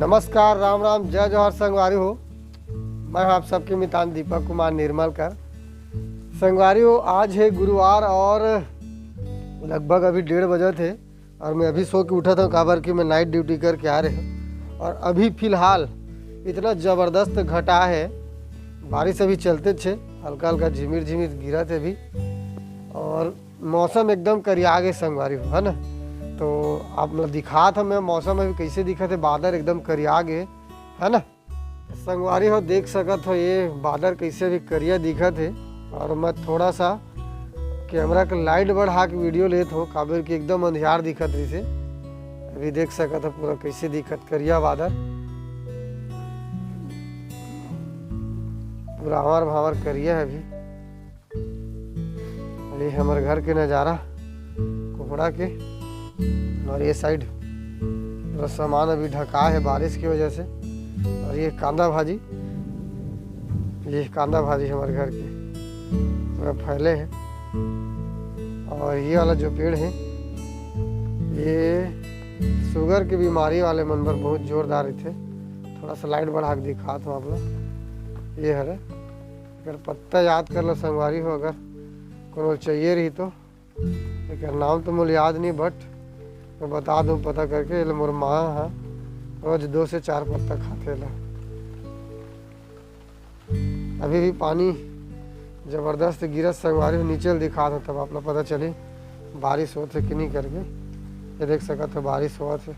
नमस्कार, राम राम, जय जौहर संगवारी हो। मैं आप सबके मितान दीपक कुमार निर्मलकर। संगवारी हो, आज है गुरुवार और लगभग अभी 1:30 बजे थे और मैं अभी सो के उठा था काबर कि मैं नाइट ड्यूटी करके आ रहे हूँ। और अभी फ़िलहाल इतना ज़बरदस्त घटा है, बारिश अभी चलते थे, हल्का हल्का झिमिर झिमिर गिरा थे अभी और मौसम एकदम करिया गए संगवारी हो, है ना। तो आप मतलब दिखा था मैं मौसम अभी कैसे दिखा थे, बादल एकदम करिया गए, है ना। संगवारी हो देख सकत हो ये बादल कैसे भी करिया दिखा थे। और मैं थोड़ा सा कैमरा का लाइट बढ़ा के वीडियो लेत हो काबर कि एकदम अंधियार दिखत रही से। अभी देख सकत हो पूरा कैसे दिखत करिया बादल, पूरा आवर भावर करिया है। अभी हमारे घर के नज़ारा कोहड़ा के, और ये साइड पूरा सामान अभी ढका है बारिश की वजह से। और ये कांदा भाजी हमारे घर के पूरा फैले हैं। और ये वाला जो पेड़ है ये शुगर की बीमारी वाले मन पर बहुत जोरदार थे। थोड़ा सा लाइट बढ़ा के दिखा तो आप लोग ये है। अगर पत्ता याद कर लो संगवारी हो, अगर को चाहिए रही तो, लेकिन नाम तो मुझे याद नहीं, बट मैं बता दूं पता करके। मोर माँ है रोज 2 से 4 पत्ता खाते ला। अभी भी पानी जबरदस्त गिरत संगवारी नीचे दिखा था, तब आप लोग पता चली बारिश होते कि नहीं करके। ये देख सकते हो बारिश हुआ थे।